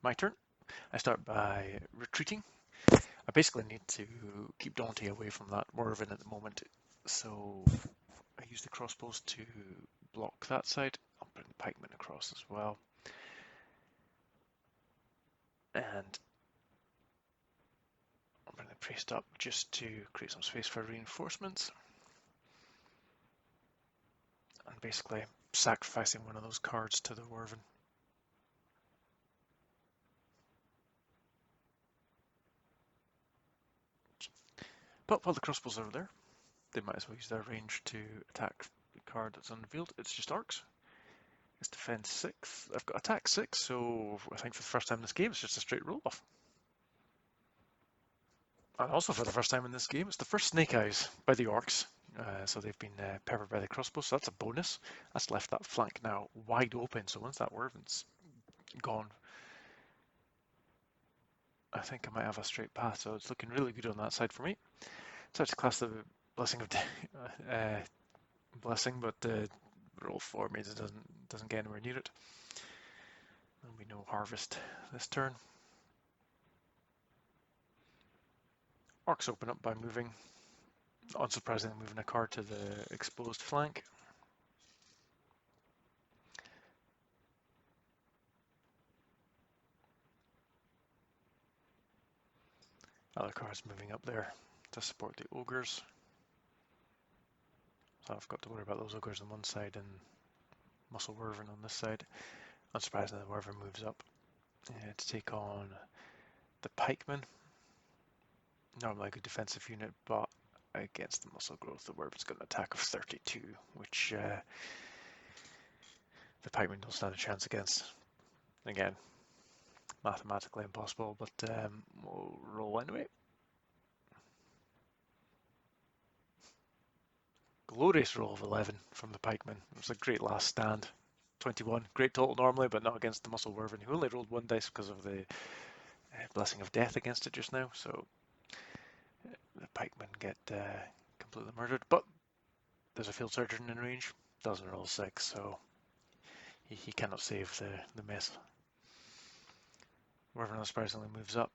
My turn. I start by retreating. I basically need to keep Dante away from that Werven at the moment, so I use the crossbows to block that side. I'll bring the pikemen across as well. And I'll bring the priest up just to create some space for reinforcements. And basically sacrificing one of those cards to the Werven. But while the crossbows are there, they might as well use their range to attack the card that's unrevealed. It's just Orcs. It's defense 6. I've got attack 6, so I think for the first time in this game it's just a straight roll off. And also for the first time in this game, it's the first Snake Eyes by the Orcs. So they've been peppered by the crossbow, so that's a bonus. That's left that flank now wide open, so once that Werven's gone, I think I might have a straight path, so it's looking really good on that side for me. So to class the Blessing of Blessing, but roll 4 means it doesn't get anywhere near it. There'll be no harvest this turn. Orcs open up by moving, unsurprisingly moving a card to the exposed flank. Other cards moving up there to support the ogres. So I've got to worry about those ogres on one side and Muscle Werven on this side. Unsurprisingly, the Werven moves up to take on the pikemen. Normally a good defensive unit, but against the muscle growth, the Werven's got an attack of 32, which the pikemen don't stand a chance against. Again, mathematically impossible, but we'll roll anyway. Glorious roll of 11 from the pikemen. It was a great last stand. 21, great total normally, but not against the muscle Werven, who only rolled 1 dice because of the Blessing of Death against it just now. So the pikemen get completely murdered, but there's a field surgeon in range. Doesn't roll 6, so he cannot save the mess. Werven unsurprisingly moves up,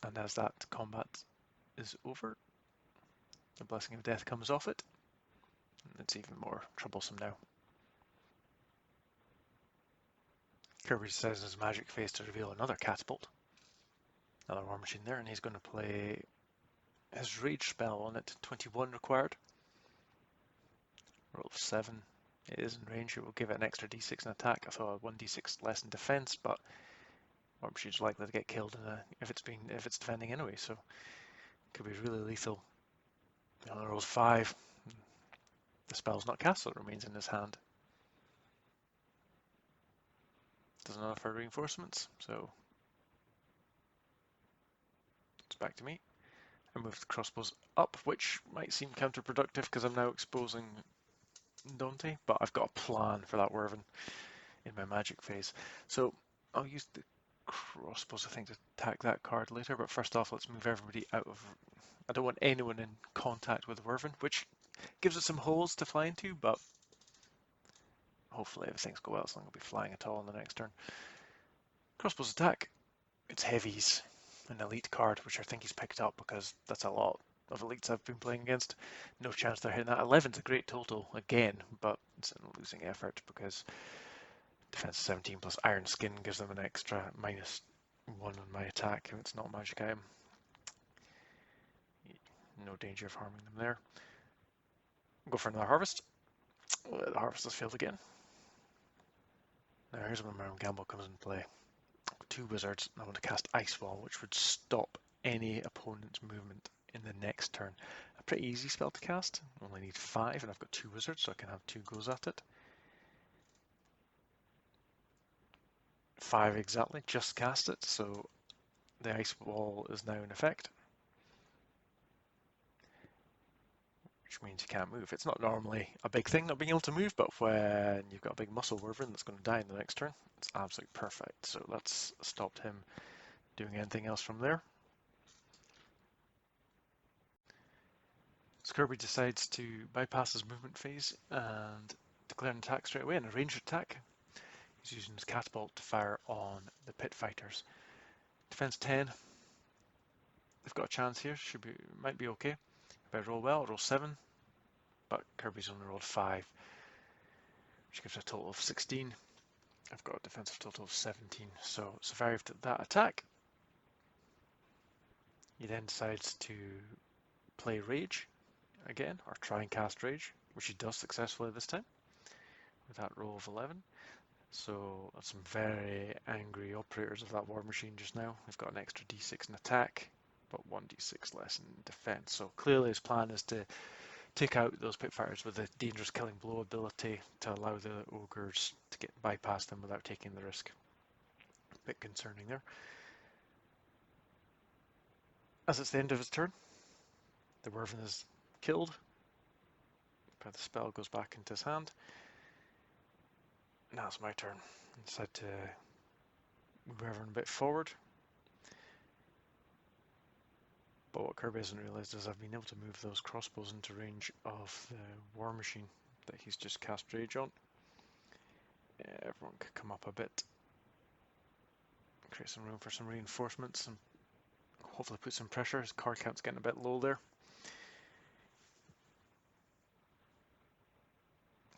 and as that combat is over, the Blessing of Death comes off it. It's even more troublesome now. Kirby says his magic phase to reveal another catapult. Another war machine there, and he's going to play his rage spell on it. 21 required. Roll of 7. It is in range. It will give it an extra d6 in attack. I thought 1d6 less in defense, but war machine's likely to get killed if it's defending anyway. So it could be really lethal. The other rolls 5. The spell's not cast, so it remains in his hand. Doesn't offer reinforcements, so it's back to me. I move the crossbows up, which might seem counterproductive because I'm now exposing Dante, but I've got a plan for that Werven in my magic phase. So I'll use the crossbows, I think, to attack that card later, but first off, let's move everybody out of... I don't want anyone in contact with Werven, which gives it some holes to fly into, but hopefully if things go well, it's not going to be flying at all in the next turn. Crossbows attack. It's heavies, an elite card, which I think he's picked up because that's a lot of elites I've been playing against. No chance they're hitting that. 11's a great total again, but it's a losing effort because defense 17 plus Iron Skin gives them an extra -1 on my attack if it's not a magic item. No danger of harming them there. Go for another harvest. The harvest has failed again. Now here's where my own gamble comes into play. 2 wizards, and I want to cast Ice Wall, which would stop any opponent's movement in the next turn. A pretty easy spell to cast. I only need 5, and I've got 2 wizards, so I can have 2 goes at it. 5 exactly, just cast it, so the Ice Wall is now in effect. Which means you can't move. It's not normally a big thing not being able to move, but when you've got a big muscle Werven that's going to die in the next turn, it's absolutely perfect. So that's stopped him doing anything else from there. So Kirby decides to bypass his movement phase and declare an attack straight away, and a ranged attack. He's using his catapult to fire on the pit fighters. Defense 10. They've got a chance here. Might be okay. If I roll well, I'll roll 7. But Kirby's only rolled 5, which gives a total of 16. I've got a defensive total of 17, so survived that attack. He then decides to play Rage again, or try and cast Rage, which he does successfully this time, with that roll of 11. So that's some very angry operators of that War Machine just now. We've got an extra d6 in attack, but 1d6 less in defense. So clearly his plan is to take out those pit fighters with a dangerous killing blow ability to allow the ogres to get bypass them without taking the risk. A bit concerning there. As it's the end of his turn, the Wyvern is killed, but the spell goes back into his hand. Now it's my turn. I decide to move Wyvern a bit forward. But what Kirby hasn't realised is I've been able to move those crossbows into range of the War Machine that he's just cast Rage on. Everyone could come up a bit, create some room for some reinforcements, and hopefully put some pressure. His card count's getting a bit low there.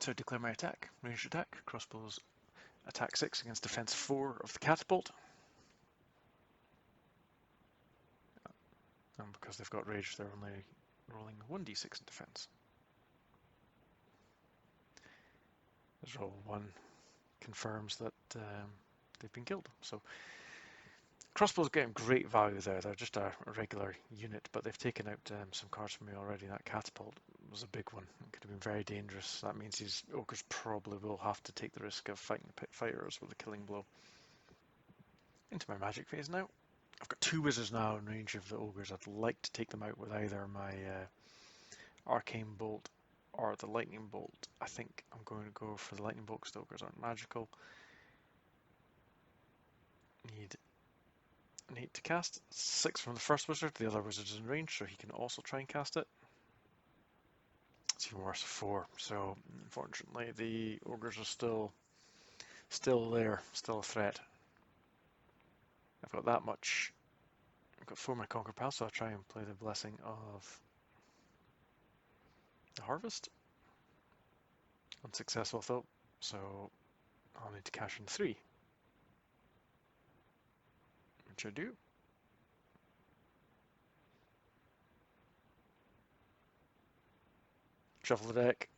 So I declare my attack. Ranged attack. Crossbows attack 6 against defense 4 of the catapult. And because they've got rage, they're only rolling 1d6 in defense. This roll 1 confirms that they've been killed. So crossbows getting great value there. They're just a regular unit, but they've taken out some cards from me already. That catapult was a big one. It could have been very dangerous. That means these ogres probably will have to take the risk of fighting the pit fighters with a killing blow. Into my magic phase now. I've got 2 wizards now in range of the ogres. I'd like to take them out with either my arcane bolt or the lightning bolt. I think I'm going to go for the lightning bolt because the ogres aren't magical. Need to cast 6 from the first wizard. The other wizard is in range, so he can also try and cast it. It's even worse, 4. So unfortunately, the ogres are still there, still a threat. I've got that much. I've got 4 of my Conquer Pals, so I'll try and play the Blessing of the Harvest. Unsuccessful though, so I'll need to cash in 3. Which I do. Shuffle the deck.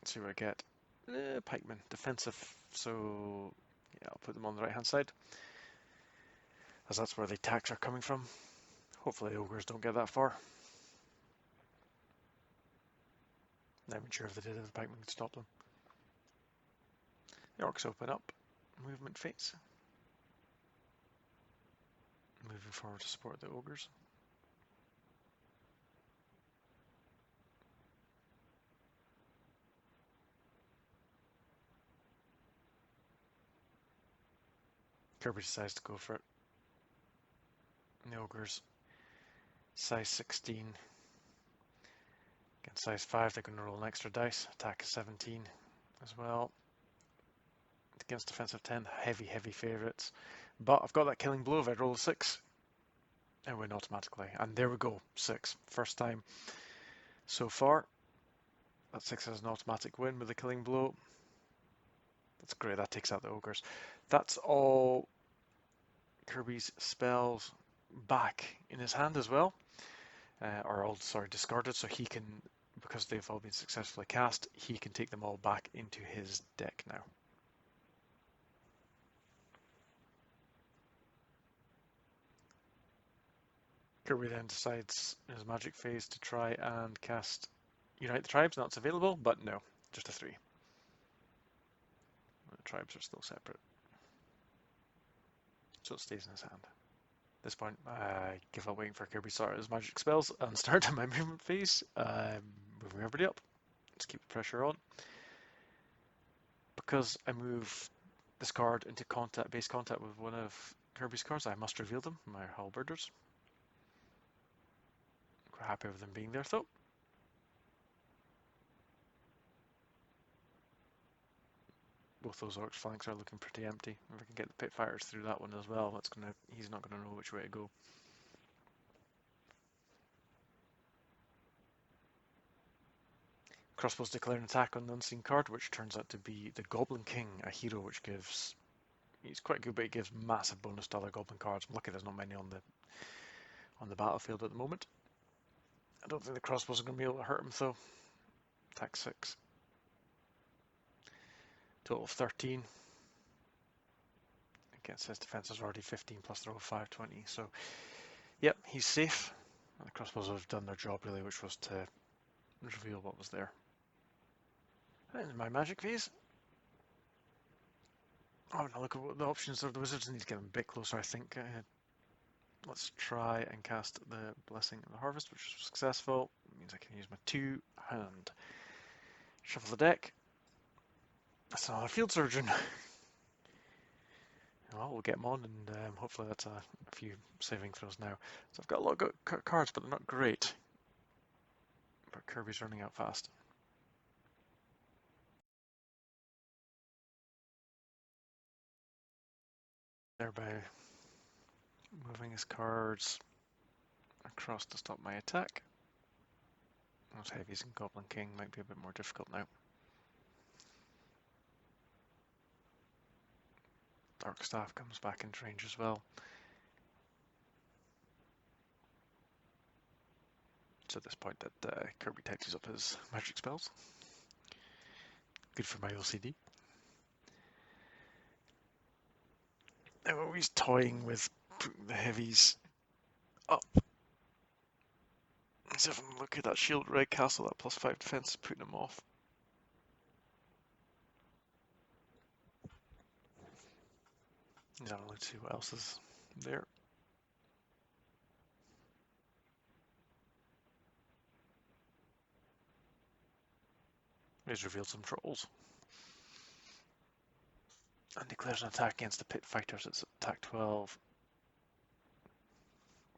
Let's see what I get. Pikemen, defensive, so yeah, I'll put them on the right hand side, as that's where the attacks are coming from. Hopefully the ogres don't get that far. I'm not sure if they did, if the pikemen could stop them. The orcs open up. Movement phase. Moving forward to support the ogres. Kirby decides to go for it. And the ogres, size 16. Against size 5, they're going to roll an extra dice. Attack is 17 as well. Against defensive 10, heavy favourites. But I've got that killing blow if I roll a 6. I win automatically. And there we go, 6. First time so far. That 6 is an automatic win with a killing blow. That's great, that takes out the ogres. That's all Kirby's spells back in his hand as well. Or all, sorry, discarded, so he can, because they've all been successfully cast, he can take them all back into his deck now. Kirby then decides in his magic phase to try and cast Unite the Tribes. Now it's available, but no, just a 3. The tribes are still separate. So it stays in his hand. At this point, I give up waiting for Kirby to start his magic spells and start my movement phase. Moving everybody up. Let's keep the pressure on. Because I move this card into base contact with one of Kirby's cards, I must reveal them, my halberders. Quite happy with them being there though. both those Orcs flanks are looking pretty empty. If I can get the pit fighters through that one as well, he's not gonna know which way to go. Crossbows declare an attack on the unseen card, which turns out to be the Goblin King, a hero which gives... He's quite good, but he gives massive bonus to other Goblin cards. I'm lucky there's not many on the battlefield at the moment. I don't think the crossbows are going to be able to hurt him, though. Attack 6. Total of 13. Against his defense is already 15 plus the roll of 520. So, yep, he's safe. And the crossbows have done their job, really, which was to reveal what was there. And my magic phase. Oh, now look at what the options are. The wizards need to get them a bit closer, I think. Let's try and cast the Blessing of the Harvest, which was successful. It means I can use my 2-hand. Shuffle the deck. That's another Field Surgeon. Well, we'll get them on, and hopefully that's a few saving throws now. So I've got a lot of cards, but they're not great. But Kirby's running out fast. Thereby moving his cards across to stop my attack. Those heavies and Goblin King might be a bit more difficult now. Dark Staff comes back into range as well. It's at this point that Kirby touches up his magic spells. Good for my OCD. I'm always toying with putting the heavies up. As if I'm looking at that shield red castle, that +5 defense, putting them off. Yeah, let's see what else is there. He's revealed some trolls. And declares an attack against the pit fighters. It's attack 12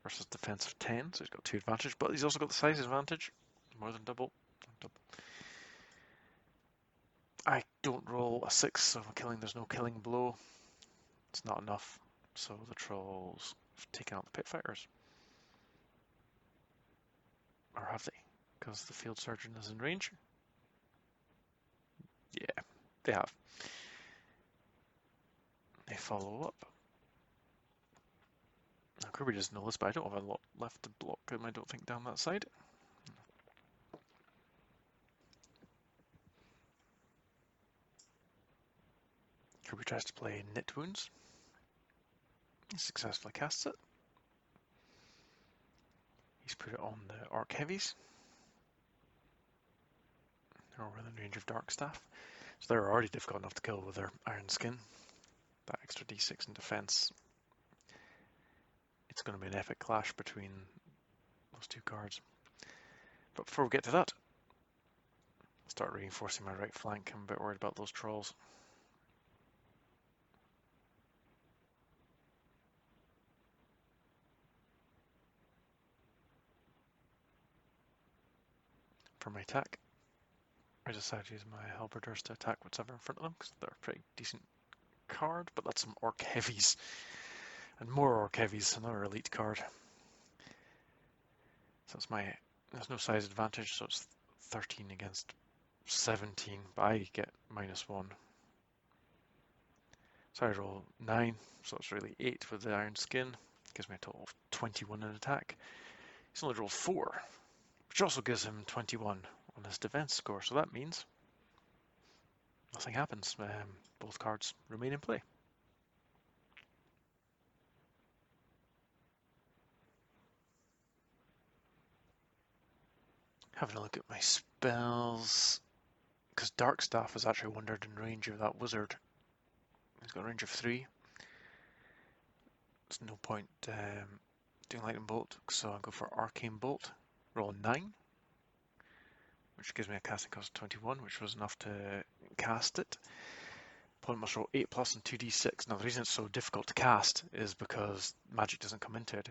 versus defense of 10, so he's got 2 advantage, but he's also got the size advantage, more than double. I don't roll a 6, so there's no killing blow. It's not enough, so the trolls have taken out the pit fighters. Or have they? Because the field surgeon is in range? Yeah, they have. They follow up. Now Kirby doesn't know this, but I don't have a lot left to block him, I don't think, down that side. Kirby tries to play Knit Wounds. He successfully casts it. He's put it on the Orc Heavies. They're within range of Dark Staff. So they're already difficult enough to kill with their Iron Skin. That extra d6 in defense. It's going to be an epic clash between those 2 cards. But before we get to that, start reinforcing my right flank. I'm a bit worried about those trolls. For my attack, I decided to use my halberders to attack whatever in front of them, because they're a pretty decent card, but that's some Orc Heavies. And more Orc Heavies, another elite card. So there's no size advantage, so it's 13 against 17, but I get -1. So I roll 9, so it's really 8 with the Iron Skin. Gives me a total of 21 in attack. He's only rolled 4, which also gives him 21 on his defense score, so that means nothing happens. Both cards remain in play. Having a look at my spells, because Dark Staff has actually wandered in range of that wizard. He's got a range of 3. There's no point doing Lightning Bolt, so I'll go for Arcane Bolt. Roll 9, which gives me a casting cost of 21, which was enough to cast it. Opponent must roll 8 plus and 2d6. Now the reason it's so difficult to cast is because magic doesn't come into it.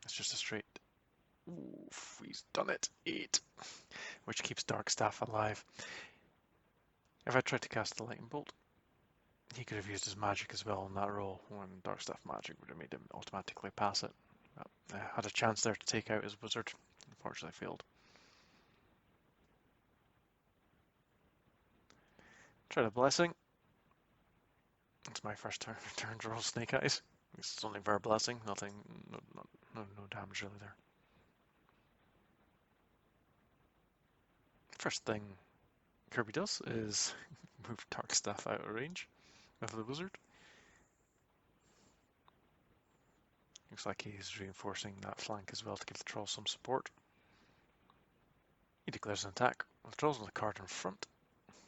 It's just a straight... Oof, he's done it. 8, which keeps Dark Staff alive. If I try to cast the Lightning Bolt, He could have used his magic as well in that roll, when Dark Staff magic would have made him automatically pass it. But, had a chance there to take out his wizard, unfortunately failed. Tried a blessing. It's my first turn to roll Snake Eyes. It's only for a blessing, nothing, no damage really there. First thing Kirby does is move Dark Staff out of range of the wizard. Looks like he's reinforcing that flank as well to give the trolls some support. He declares an attack. The trolls on the card in front,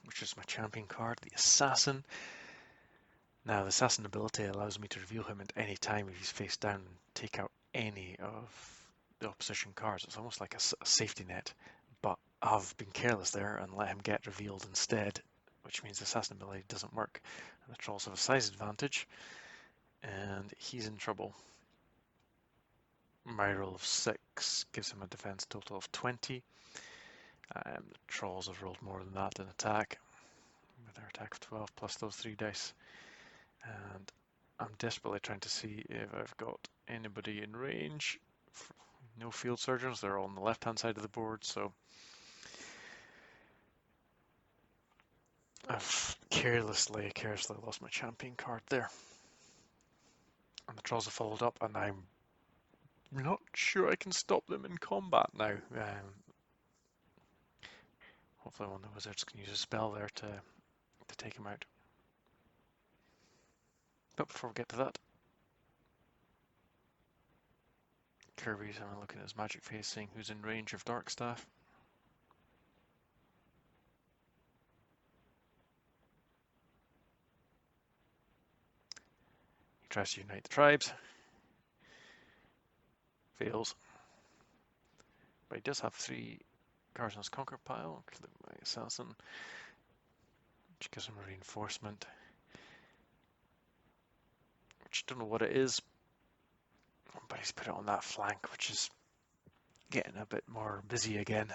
which is my champion card, the Assassin. Now, the Assassin ability allows me to reveal him at any time if he's face down and take out any of the opposition cards. It's almost like a safety net, but I've been careless there and let him get revealed instead, which means the Assassin ability doesn't work. And the trolls have a size advantage, and he's in trouble. My roll of 6 gives him a defense total of 20. The trolls have rolled more than that in attack, with their attack of 12 plus those 3 dice. And I'm desperately trying to see if I've got anybody in range. No field surgeons, they're all on the left hand side of the board, so I've carelessly lost my champion card there. And the trolls have followed up, and I'm not sure I can stop them in combat now. Hopefully one of the wizards can use a spell there to take him out. But before we get to that, Kirby's having a look at his magic face, seeing who's in range of Dark Staff. He tries to unite the tribes. Fails. But he does have 3 cards in his conquer pile, including my Assassin, which gives him a reinforcement. Which I don't know what it is, but he's put it on that flank, which is getting a bit more busy again.